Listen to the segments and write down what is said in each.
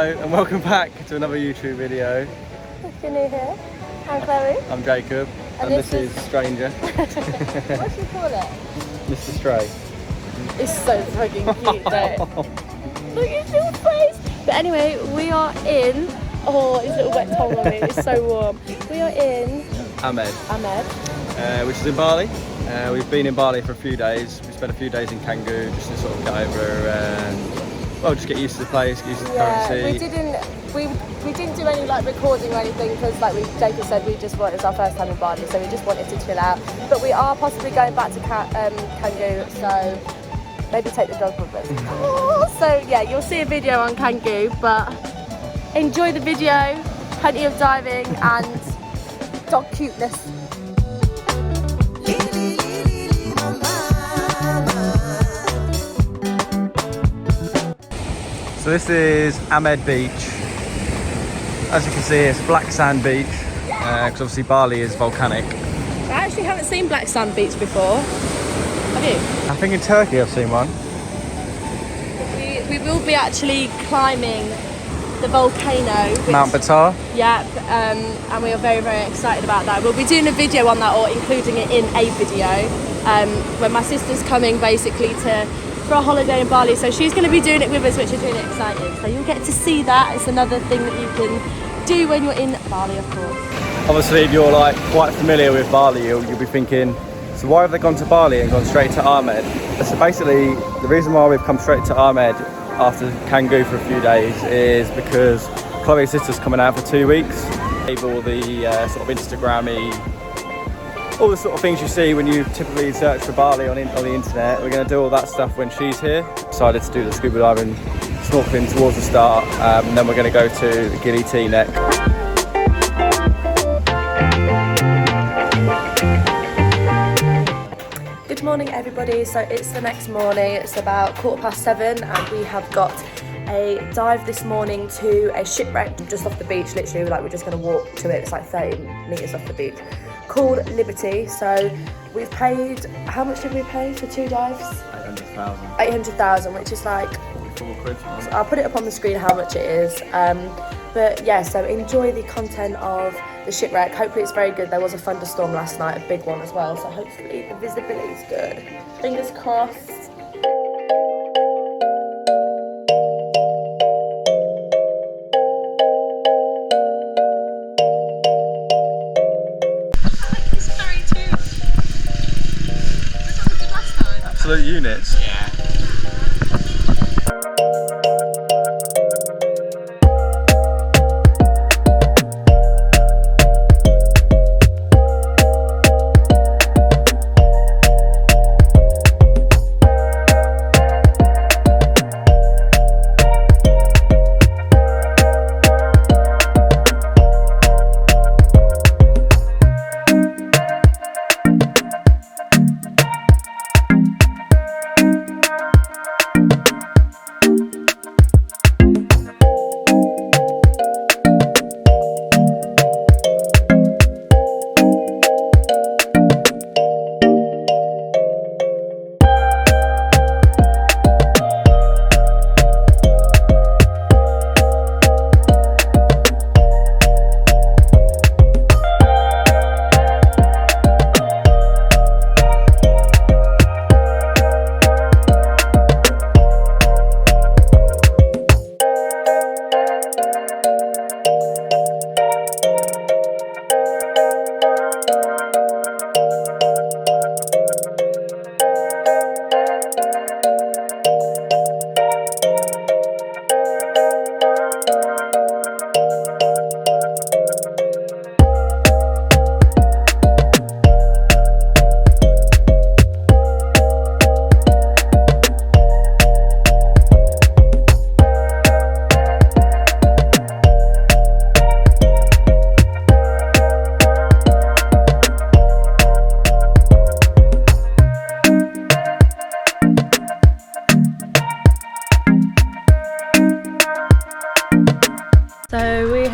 Hello and welcome back to another YouTube video. If you're new here, I'm Chloe. I'm Jacob and this is Stranger. What should we call it? Mr. Stray. It's so fucking cute though. Look at his little face. But anyway, we are in, oh his little wet tongue on me, it's so warm. We are in Amed, Amed. which is in Bali. We've been in Bali for a few days. We spent a few days in Canggu just to sort of get over well, just get used to the place, get used to the currency. We didn't do any like recording or anything because like Jacob said, it's our first time in Bali, so we just wanted to chill out. But we are possibly going back to Canggu, so maybe take the dog with us. So yeah, you'll see a video on Canggu, but enjoy the video, plenty of diving and dog cuteness. So this is Amed Beach. As you can see, it's black sand beach, because obviously Bali is volcanic. I actually haven't seen black sand beach before. Have you? I think in Turkey I've seen one. We will be actually climbing the volcano. Mount Batar. Yep, and we are very, very excited about that. We'll be doing a video on that or including it in a video when my sister's coming basically for a holiday in Bali, so she's going to be doing it with us, which is really exciting. So you'll get to see that. It's another thing that you can do when you're in Bali, of course. Obviously, if you're like quite familiar with Bali, you'll be thinking, so why have they gone to Bali and gone straight to Amed? So basically, the reason why we've come straight to Amed after Canggu for a few days is because Chloe's sister's coming out for 2 weeks. All the sort of Instagrammy, all the sort of things you see when you typically search for Bali on the internet. We're going to do all that stuff when she's here. Decided to do the scuba diving, snorkeling towards the start, and then we're going to go to the Gili T neck. Good morning everybody, so it's the next morning, it's about 7:15 and we have got a dive this morning to a shipwreck just off the beach, literally like we're just going to walk to it, it's like 30 metres off the beach, called Liberty. So we've paid, how much did we pay for 2 dives? 800,000. 800,000, which is like 44 quid. So I'll put it up on the screen how much it is. But yeah, so enjoy the content of the shipwreck. Hopefully it's very good. There was a thunderstorm last night, a big one as well. So hopefully the visibility is good. Fingers crossed. Absolute units. Yeah.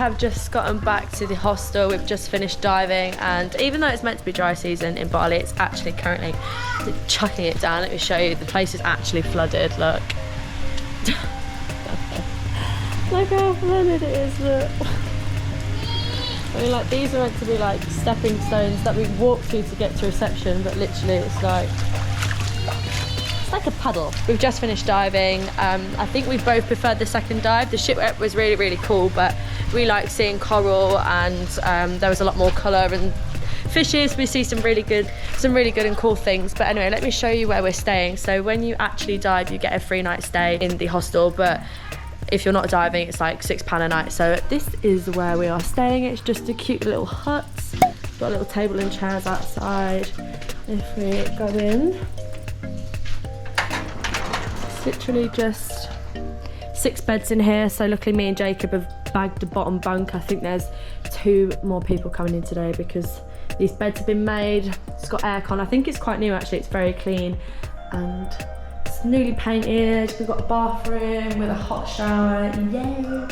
have just gotten back to the hostel. We've just finished diving, and even though it's meant to be dry season in Bali, it's actually currently chucking it down. Let me show you. The place is actually flooded, look. Look how fun it is, look. I mean, like, these are meant to be like stepping stones that we walk to get to reception, but literally it's like a puddle. We've just finished diving. I think we both preferred the second dive. The Shipwreck was really, really cool, but we liked seeing coral, and there was a lot more colour and fishes. We see some really good and cool things. But anyway, let me show you where we're staying. So when you actually dive, you get a free night stay in the hostel, but if you're not diving, it's like £6 a night. So this is where we are staying. It's just a cute little hut. Got a little table and chairs outside. If we go in, it's literally just 6 beds in here. So luckily me and Jacob have bagged the bottom bunk. I think there's 2 more people coming in today because these beds have been made. It's got aircon. I think it's quite new actually. It's very clean and it's newly painted. We've got a bathroom with a hot shower. Yay!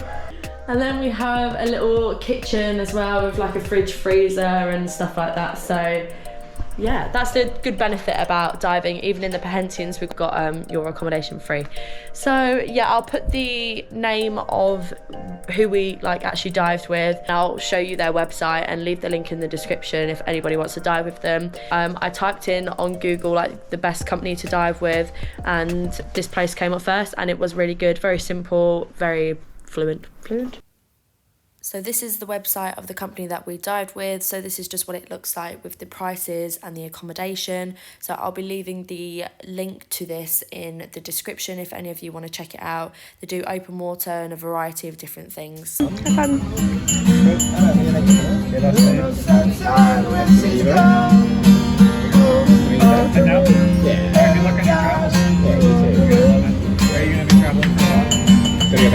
And then we have a little kitchen as well with like a fridge, freezer and stuff like that. So yeah, that's the good benefit about diving. Even in the Pensions, we've got your accommodation free. So yeah, I'll put the name of who we like actually dived with. I'll show you their website and leave the link in the description if anybody wants to dive with them. I typed in on Google like the best company to dive with, and this place came up first, and it was really good, very simple, very fluent. So this is the website of the company that we dived with. So this is just what it looks like with the prices and the accommodation. So I'll be leaving the link to this in the description if any of you want to check it out. They do open water and a variety of different things.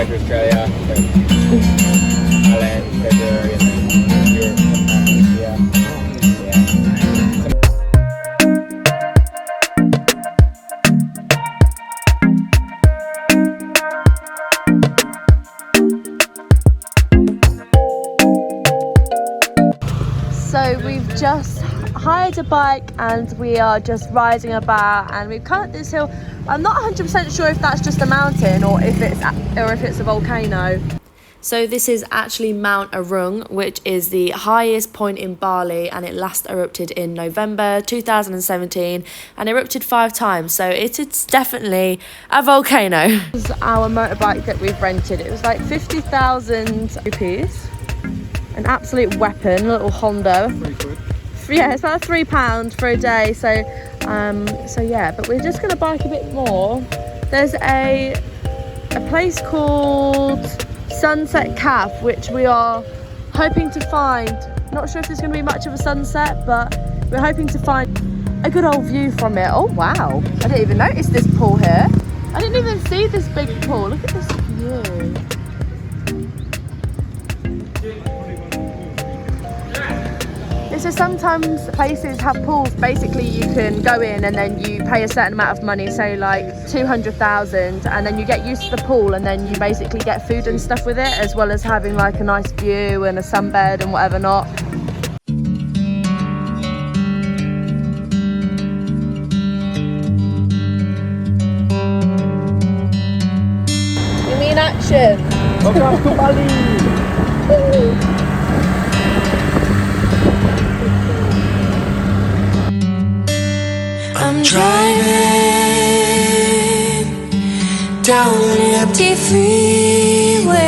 Australia. February, and then Europe, yeah. So we've just hired a bike and we are just riding about, and we've come up this hill. I'm not 100% sure if that's just a mountain or if it's a volcano. So this is actually Mount Arung, which is the highest point in Bali, and it last erupted in November 2017 and erupted 5 times. So it's definitely a volcano. This is our motorbike that we've rented. It was like 50,000 rupees. An absolute weapon, a little Honda. Yeah, it's about £3 for a day. So yeah, but we're just gonna bike a bit more. There's a place called Sunset Caf, which we are hoping to find. Not sure if there's going to be much of a sunset, but we're hoping to find a good old view from it. Oh wow, I didn't even notice this pool here. I didn't even see this big pool. Look at this view. So sometimes places have pools. Basically you can go in and then you pay a certain amount of money, say like 200,000, and then you get used to the pool, and then you basically get food and stuff with it, as well as having like a nice view and a sunbed and whatever not. You mean action? Welcome to Bali! I'm driving down an empty freeway,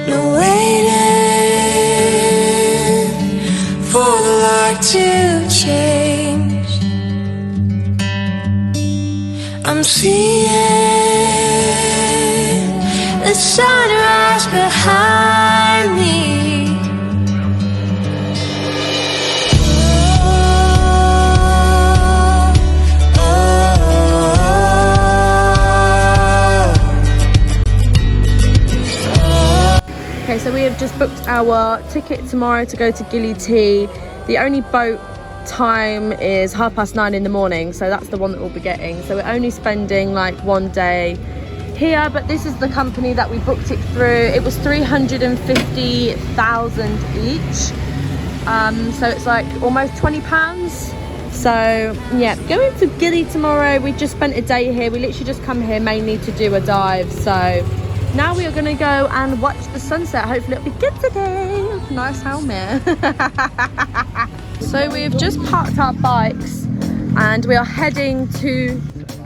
no waiting for the light to change. I'm seeing the sunrise behind me. Okay, so we have just booked our ticket tomorrow to go to Gili Tea. The only boat time is 9:30 in the morning, so that's the one that we'll be getting. So we're only spending like 1 day here, but this is the company that we booked it through. It was 350,000 each, so it's like almost £20. So yeah, going to Gili tomorrow. We just spent a day here. We literally just come here mainly to do a dive. So now we are going to go and watch the sunset. Hopefully it'll be good today. Nice helmet. So we've just parked our bikes and we are heading to,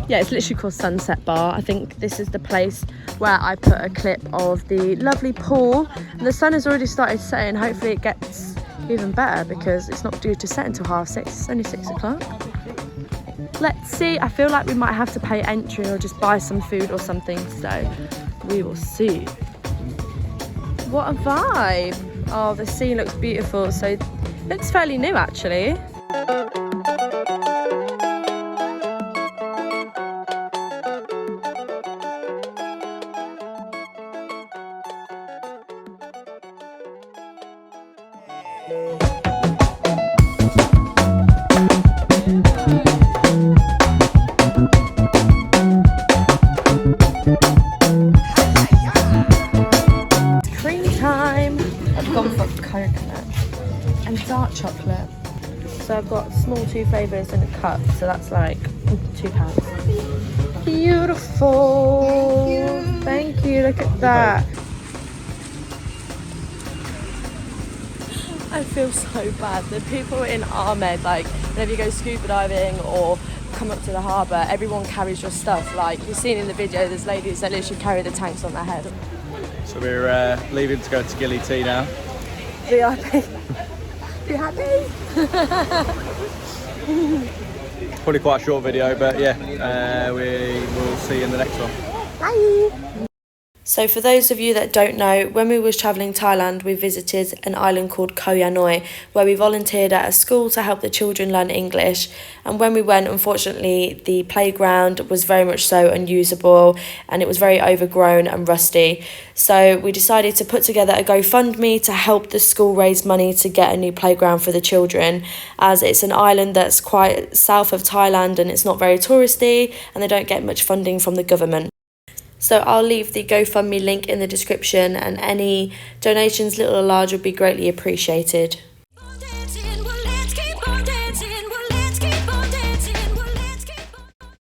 yeah, it's literally called Sunset Bar. I think this is the place where I put a clip of the lovely pool. And the sun has already started setting. Hopefully it gets even better because it's not due to set until 6:30. It's only 6 o'clock. Let's see. I feel like we might have to pay entry or just buy some food or something. So we will see. What a vibe. Oh, the sea looks beautiful. So it looks fairly new actually. Coconut and dark chocolate. So I've got small 2 flavours in a cup, so that's like £2. Beautiful. Thank you. Look at that. I feel so bad. The people in Amed, like whenever you go scuba diving or come up to the harbour, everyone carries your stuff. Like you've seen in the video, there's ladies that literally carry the tanks on their head. So we're leaving to go to Gili Tea now. VIP. You happy? Probably quite a short video, but yeah, we will see you in the next one. Bye. So for those of you that don't know, when we was travelling Thailand, we visited an island called Koh Yanoi, where we volunteered at a school to help the children learn English. And when we went, unfortunately, the playground was very much so unusable and it was very overgrown and rusty. So we decided to put together a GoFundMe to help the school raise money to get a new playground for the children, as it's an island that's quite south of Thailand and it's not very touristy and they don't get much funding from the government. So I'll leave the GoFundMe link in the description, and any donations, little or large, would be greatly appreciated.